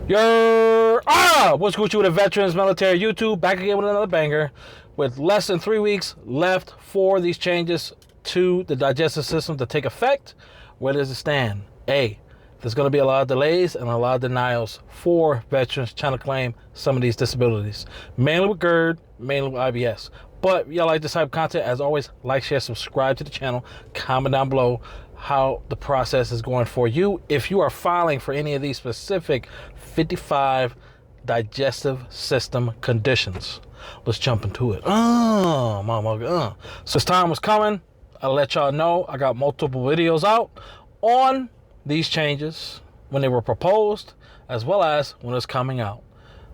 What's good with the Veterans Military YouTube? Back again with another banger. With less than 3 weeks left for these changes to the digestive system to take effect, where does it stand? A, there's going to be a lot of delays and a lot of denials for veterans trying to claim some of these disabilities. Mainly with GERD, mainly with IBS. But y'all like this type of content, as always, like, share, subscribe to the channel, comment down below how the process is going for you. If you are filing for any of these specific 55 digestive system conditions, let's jump into it. So this time was coming. I'll let y'all know I got multiple videos out on these changes when they were proposed, as well as when it's coming out.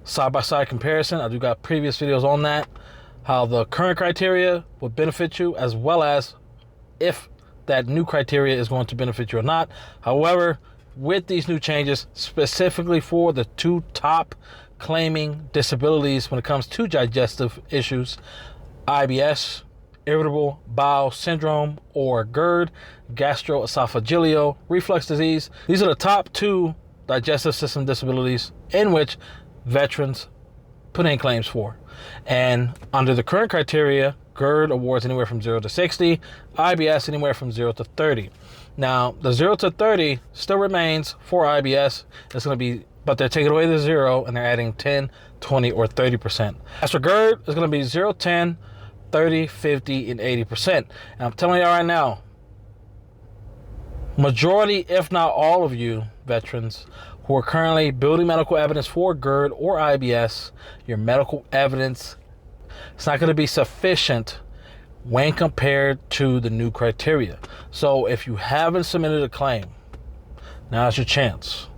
Side-by-side comparison. I do got previous videos on that, how the current criteria would benefit you, as well as if that new criteria is going to benefit you or not. However, with these new changes, specifically for the two top claiming disabilities when it comes to digestive issues, IBS, irritable bowel syndrome, or GERD, gastroesophageal reflux disease. These are the top two digestive system disabilities in which veterans put in claims for. And under the current criteria, GERD awards anywhere from 0 to 60, IBS anywhere from 0 to 30. Now, the 0 to 30 still remains for IBS. It's going to be, but they're taking away the 0 and they're adding 10, 20, or 30%. As for GERD, it's going to be 0, 10, 30, 50, and 80%. And I'm telling you right now, majority, if not all of you veterans who are currently building medical evidence for GERD or IBS, your medical evidence, it's not going to be sufficient when compared to the new criteria. So if you haven't submitted a claim, now's your chance.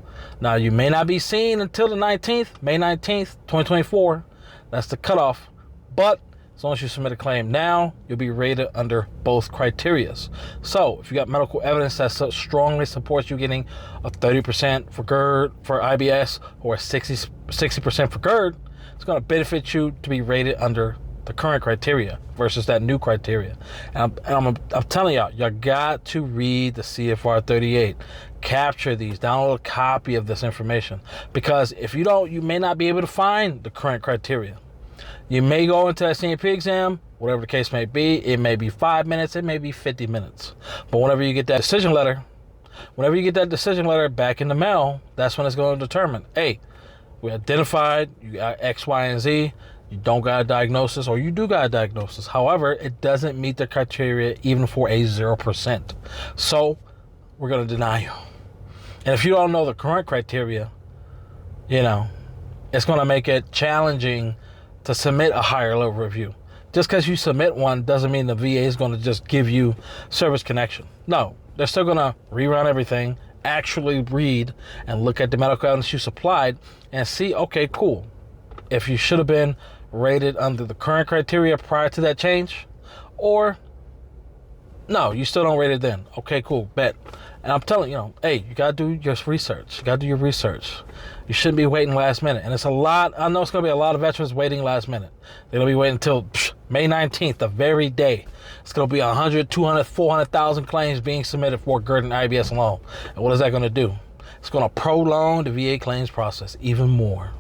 Now, you may not be seen until the 19th, May 19th, 2024. That's the cutoff. But as long as you submit a claim now, you'll be rated under both criterias. So if you got medical evidence that so strongly supports you getting a 30% for GERD, for IBS, or 60% for GERD, it's going to benefit you to be rated under the current criteria versus that new criteria. And I'm telling y'all, you got to read the CFR 38. Capture these, download a copy of this information. Because if you don't, you may not be able to find the current criteria. You may go into that CNP exam, whatever the case may be. It may be 5 minutes, it may be 50 minutes. But whenever you get that decision letter back in the mail, that's when it's going to determine, hey, we identified you got X, Y, and Z. You don't got a diagnosis, or you do got a diagnosis. However, it doesn't meet the criteria even for a 0%. So we're going to deny you. And if you don't know the current criteria, it's going to make it challenging to submit a higher level review. Just because you submit one doesn't mean the VA is going to just give you service connection. No, they're still going to rerun everything, actually read and look at the medical evidence you supplied and see, okay, cool. If you should have been rated under the current criteria prior to that change, or no, you still don't rate it then. Okay, cool, bet. And I'm telling you, hey, you got to do your research. You got to do your research. You shouldn't be waiting last minute. And it's a lot. I know it's going to be a lot of veterans waiting last minute. They're going to be waiting until May 19th, the very day. It's going to be 100, 200, 400,000 claims being submitted for GERD and IBS alone. And what is that going to do? It's going to prolong the VA claims process even more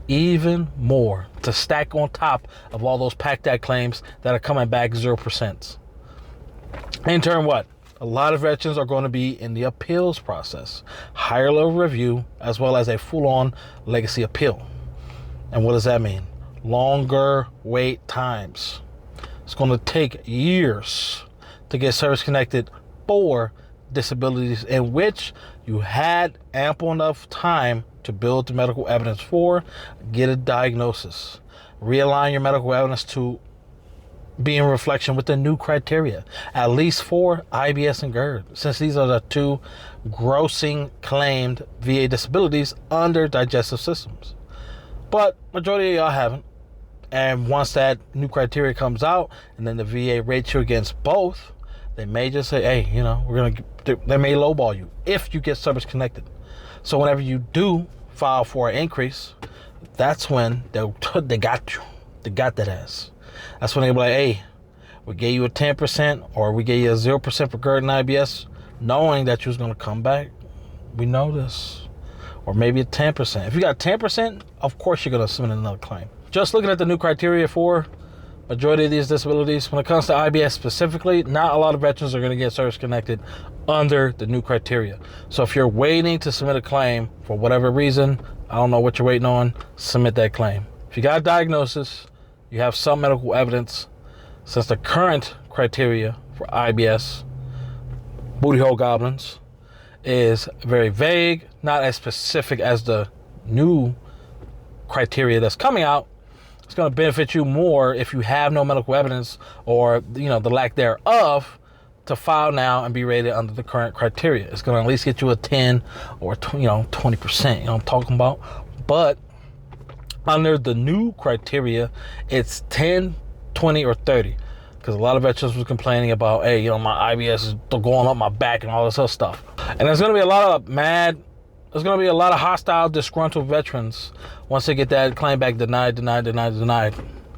to stack on top of all those PACT claims that are coming back 0%. In turn, what? A lot of veterans are going to be in the appeals process, higher level review, as well as a full-on legacy appeal. And what does that mean? Longer wait times. It's going to take years to get service-connected for disabilities in which you had ample enough time to build the medical evidence for, get a diagnosis, realign your medical evidence to be in reflection with the new criteria, at least for IBS and GERD, since these are the two grossing claimed VA disabilities under digestive systems. But majority of y'all haven't. And once that new criteria comes out and then the VA rates you against both, they may just say, hey, they may lowball you if you get service connected. So whenever you do file for an increase, that's when they got you. They got that ass. That's when they be like, hey, we gave you a 10% or we gave you a 0% for GERD and IBS, knowing that you was going to come back. We know this. or maybe a 10%. If you got 10%, of course you're going to submit another claim. Just looking at the new criteria for majority of these disabilities, when it comes to IBS specifically, not a lot of veterans are going to get service-connected under the new criteria. So if you're waiting to submit a claim for whatever reason, I don't know what you're waiting on, submit that claim. If you got a diagnosis, you have some medical evidence, since the current criteria for IBS, booty hole goblins, is very vague, not as specific as the new criteria that's coming out, it's going to benefit you more if you have no medical evidence or, you know, the lack thereof, to file now and be rated under the current criteria. It's going to at least get you a 10 or 20%, you know what I'm talking about. But under the new criteria, it's 10, 20, or 30. Because a lot of veterans were complaining about, hey, you know, my IBS is going up my back and all this other stuff. And there's going to be a lot of hostile, disgruntled veterans once they get that claim back denied.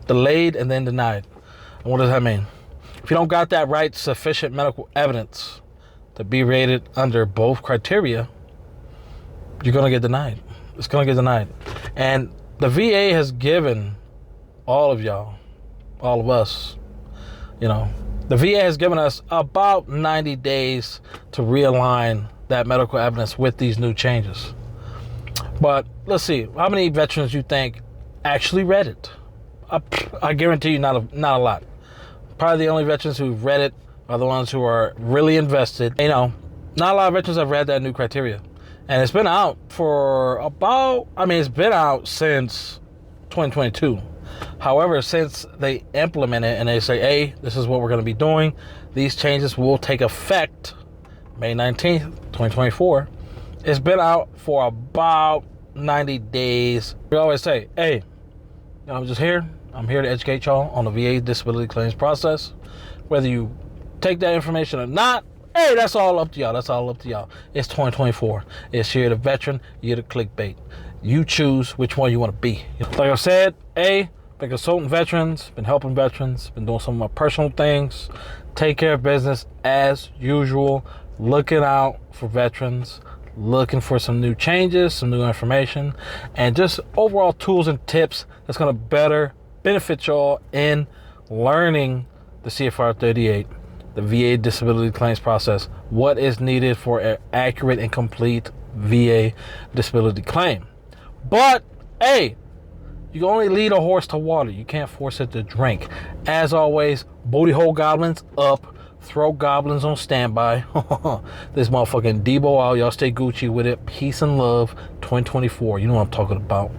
Delayed and then denied. And what does that mean? If you don't got that right sufficient medical evidence to be rated under both criteria, you're going to get denied. It's going to get denied. And the VA has given all of y'all, all of us, you know, the VA has given us about 90 days to realign that medical evidence with these new changes. But let's see, how many veterans you think actually read it? I guarantee you not a lot. Probably the only veterans who've read it are the ones who are really invested. You know, not a lot of veterans have read that new criteria. And it's been out for it's been out since 2022. However, since they implement it and they say, hey, this is what we're going to be doing, these changes will take effect May 19th, 2024. It's been out for about 90 days. We always say, hey, I'm just here. I'm here to educate y'all on the VA disability claims process. Whether you take that information or not, hey, that's all up to y'all. That's all up to y'all. It's 2024. It's Year of the Veteran, Year of the Clickbait. You choose which one you want to be. Like I said, been consulting veterans, been helping veterans, been doing some of my personal things, take care of business as usual, looking out for veterans, looking for some new changes, some new information, and just overall tools and tips that's going to better benefit y'all in learning the CFR 38, the VA disability claims process, what is needed for an accurate and complete VA disability claim. But, hey, you can only lead a horse to water. You can't force it to drink. As always, booty hole goblins up, throat goblins on standby. This motherfucking Debo out. Y'all stay Gucci with it. Peace and love. 2024. You know what I'm talking about.